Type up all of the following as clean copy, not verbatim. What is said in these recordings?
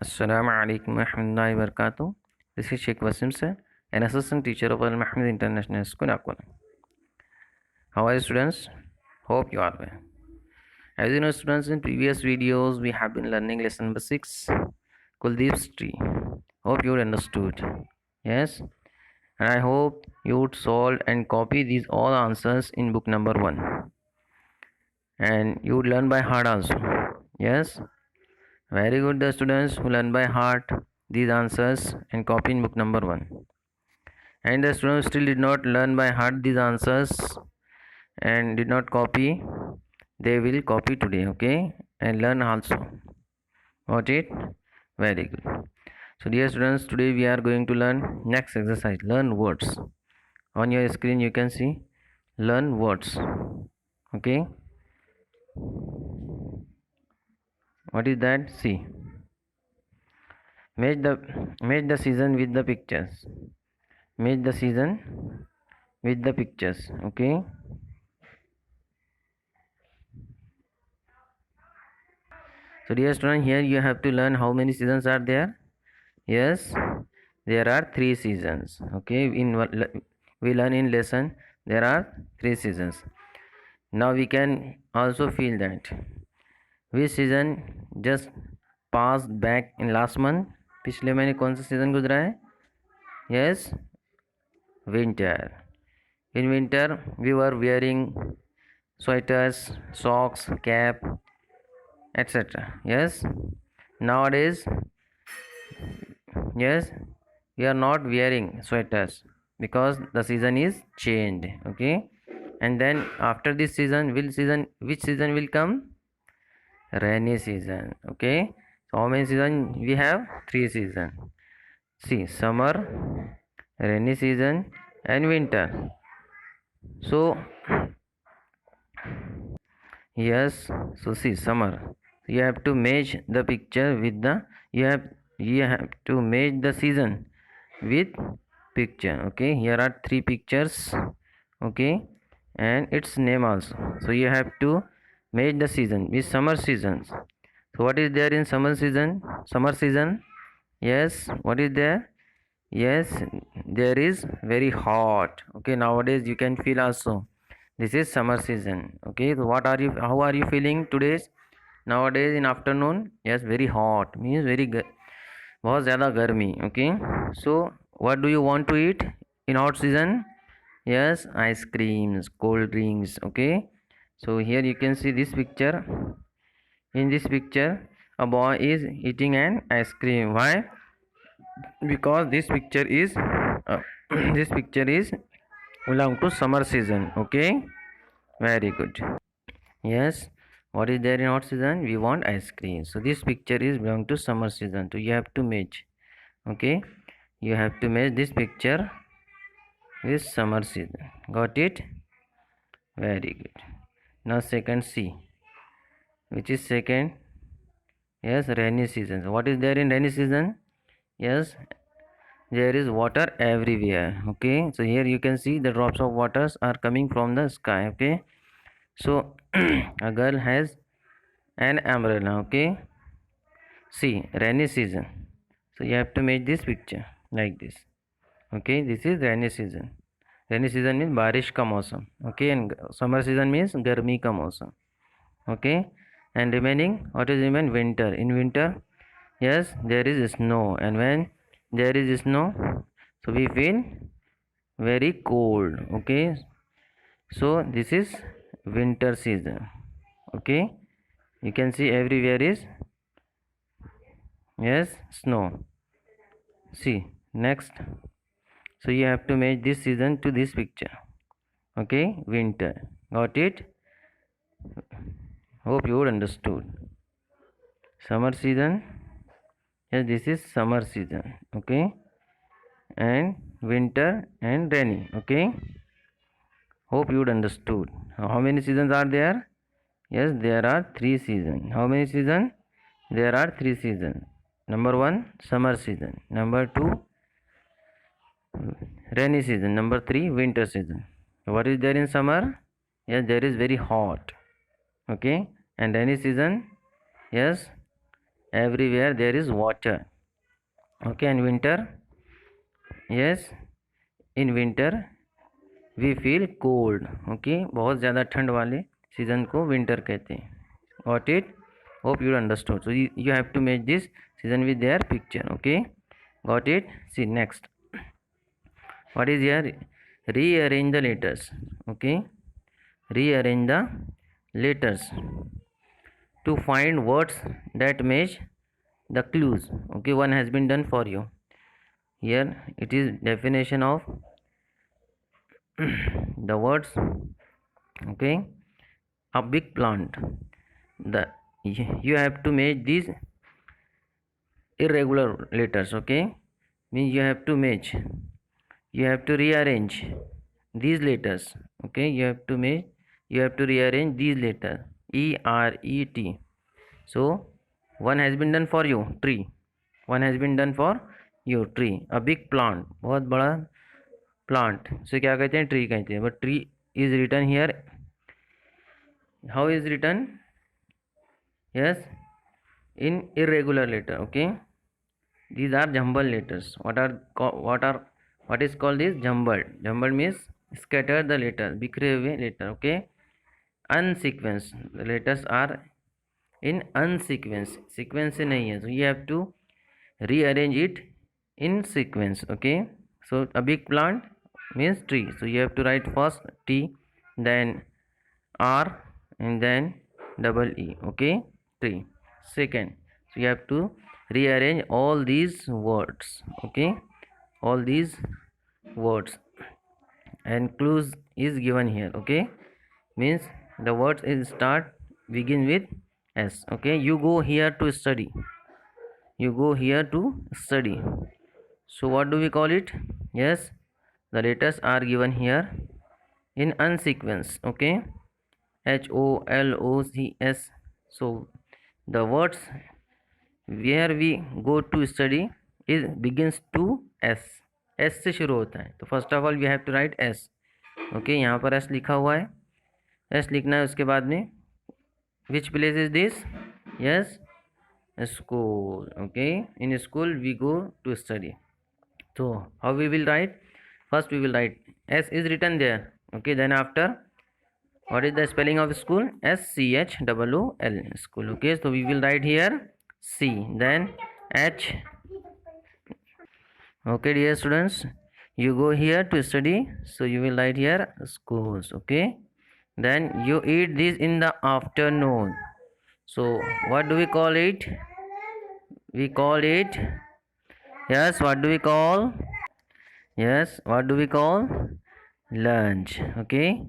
Assalamu alaikum warahmatullahi wabarakatuh. This is Sheikh Wasim sir, an assistant teacher of Al Mahmoud International School, Akwana. How are you students? Hope you are well. As you know students, in previous videos we have been learning lesson number 6, Kuldeep's tree. Hope you understood. Yes? And I hope you would solve and copy these all answers in book number 1. And you would learn by heart also. Yes? Very good, the students who learn by heart these answers and copy in book number 1. And the students still did not learn by heart these answers and did not copy, they will copy today, okay, and learn also. Got it? Very good. So dear students, today we are going to learn next exercise, learn words. On your screen you can see learn words. Okay, what is that? See, match the season with the pictures. Match the season with the pictures. Okay, so dear student, here you have to learn how many seasons are there. Yes, there are 3 seasons. Okay, we learn in lesson there are 3 seasons. Now we can also feel that which season just passed back in last month. पिछले महीने कौन सा season गुजरा है? Yes, winter. In winter we were wearing sweaters, socks, cap, etc. Yes, nowadays, yes, we are not wearing sweaters because the season is changed. Okay, and then after this season, which season will come? Rainy season. Okay, so how many season we have? 3 season. See, summer, rainy season and winter. So yes, so see, summer, you have to match the picture with the you have to match the season with picture. Okay, here are 3 pictures. Okay, and its name also, so you have to match the season with summer seasons. So what is there in summer season? Yes, what is there? Yes, there is very hot. Okay, nowadays you can feel also this is summer season. Okay, so how are you feeling today? Nowadays in afternoon? Yes, very hot means बहुत ज़्यादा गर्मी. Okay, so what do you want to eat in hot season? Yes, ice creams, cold drinks. Okay, so here you can see this picture. In this picture a boy is eating an ice cream. Why? Because this picture is this picture is belong to summer season. Okay, very good. Yes, what is there in hot season? We want ice cream. So this picture is belong to summer season. So you have to match. Okay, you have to match this picture with summer season. Got it? Very good. Now second, C. Which is second? Yes, rainy season. So what is there in rainy season? Yes, there is water everywhere. Okay, so here you can see the drops of waters are coming from the sky. Okay, so a girl has an umbrella. Okay, see, rainy season, so you have to make this picture like this. Okay, this is rainy season. Rainy season means बारिश का मौसम. Okay, and summer season means गर्मी का मौसम. Okay, and remaining, what is remain? Winter. In winter, yes, there is snow, and when there is snow, so we feel very cold. Okay, so this is winter season. Okay, you can see everywhere is, yes, snow. See, next, so you have to match this season to this picture. Okay, winter. Got it? Hope you understood. Summer season, yes, this is summer season. Okay, and winter and rainy. Okay, hope you understood. How many seasons are there? Yes, there are 3 seasons. How many seasons? There are 3 seasons. Number 1, summer season. Number 2, rainy season. Number 3, winter season. What is there in summer? Yes, there is very hot. Okay, and rainy season, yes, everywhere there is water. Okay, and winter, yes, in winter we feel cold. Okay, बहुत ज़्यादा ठंड वाले season को winter कहते हैं. Got it? Hope you understood. So you have to match this season with their picture. Okay, got it? See next, what is here? Rearrange the letters. Okay, rearrange the letters to find words that match the clues. Okay, one has been done for you. Here it is definition of the words. Okay, a big plant. The you have to match these irregular letters. Okay, means you have to match, you have to rearrange these letters. Okay, you have to match, you have to rearrange these letters, ERET. So one has been done for you, tree. One has been done for you, tree. A big plant, बहुत बड़ा plant से क्या कहते हैं, tree कहते हैं. But tree is written here, how is written? Yes, in irregular letter. Okay, these are jumbled letters. What is called this? Jumbled. Jumbled means scattered the letters, बिखरे हुए letter. Okay, unsequenced, the letters are in unsequence, sequence से नहीं है, so you have to rearrange it in sequence. Okay, so a big plant means tree, so you have to write first T, then R, and then double E. Okay, tree. Second, so you have to rearrange all these words. Okay, all these words, and clues is given here. Okay, means the words is start begin with S. Okay, you go here to study, you go here to study. So what do we call it? Yes, the letters are given here in unsequence. Okay, HOLOCS. so the words where we go to study is begins to S. S से शुरू होता है, तो first of all we have to write S. Okay, यहाँ पर S लिखा हुआ है, S लिखना है. उसके बाद में which place is this? Yes, school. Okay, in school we go to study. So how we will write? First we will write S is written there. Okay, then after, what is the spelling of school? SCHOOL, school. Okay, so we will write here C, then H. Okay, dear students, you go here to study, so you will write here schools. Okay, then you eat this in the afternoon, so what do we call it? We call it, yes, what do we call? Yes, what do we call? Lunch. Okay,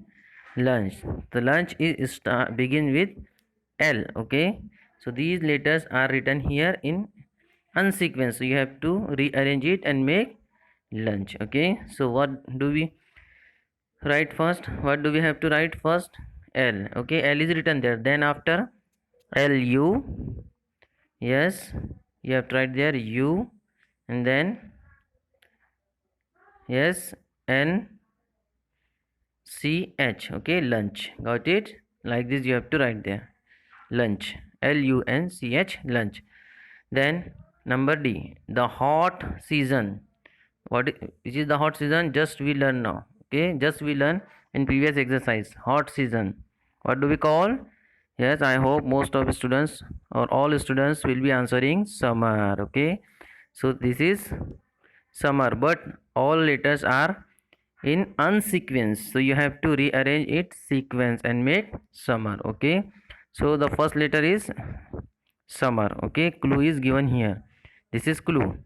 lunch. The lunch is begin with L. Okay, so these letters are written here in unsequence, so you have to rearrange it and make lunch. Okay, so what do we write first? What do we have to write first? L. Okay, L is written there, then after LU, yes, you have to write there U, and then yes, NCH. Okay, lunch. Got it? Like this you have to write there, lunch, LUNCH, lunch. Then number D, the hot season. Which is the hot season? Just we learn now. Okay, just we learn in previous exercise. Hot season, what do we call? Yes, I hope most of students or all students will be answering summer. Okay, so this is summer, but all letters are in unsequence, so you have to rearrange it sequence and make summer. Okay, so the first letter is summer. Okay, clue is given here, this is clue.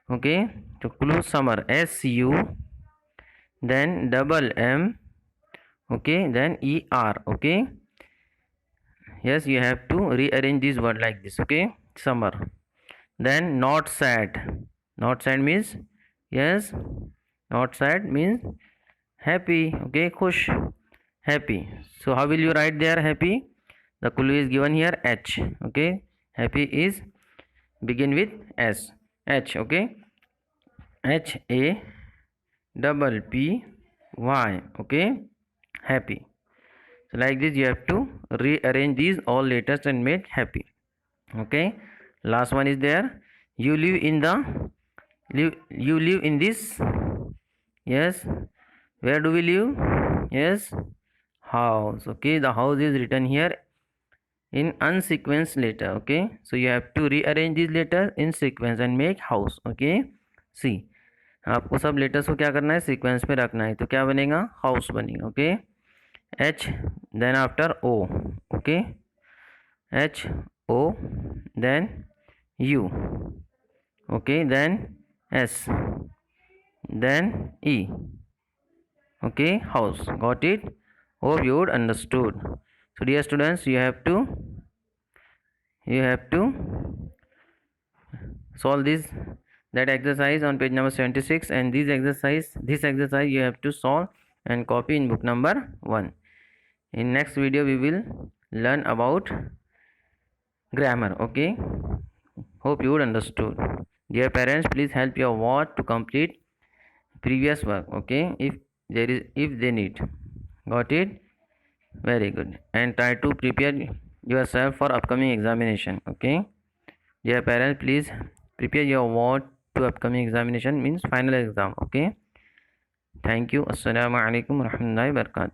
Okay, so clue summer, SU, then double M. Okay, then ER. Okay, yes, you have to rearrange this word like this. Okay, summer. Then not sad. Not sad means, yes, not sad means happy. Okay, khush, happy. So how will you write there happy? The clue is given here, H. Okay, happy is begin with S, H. Okay, HAPPY. Okay, happy. So like this you have to rearrange these all letters and make happy. Okay, Last one is there. You live in this. Yes. Where do we live? Yes. House. Okay. The house is written here in unsequenced letter. Okay. So you have to rearrange these letters in sequence and make house. Okay. See. आपको सब letters को क्या करना है, sequence में रखना है, तो क्या बनेगा, हाउस बनेगा. Okay. H then after O. Okay. H O then U. Okay. Then S then E. Okay. House. Got it. Hope you would understood. So dear students, you have to solve that exercise on page number 76, and this exercise you have to solve and copy in book number 1. In next video we will learn about grammar. Okay. Hope you would understood. Dear parents, please help your ward to complete previous work. Okay. If they need. Got it. Very good. And try to prepare yourself for upcoming examination. Okay. Dear parents, please prepare your ward to upcoming examination, means final exam. Okay. Thank you. Assalamu alaikum warahmatullahi wabarakatuh.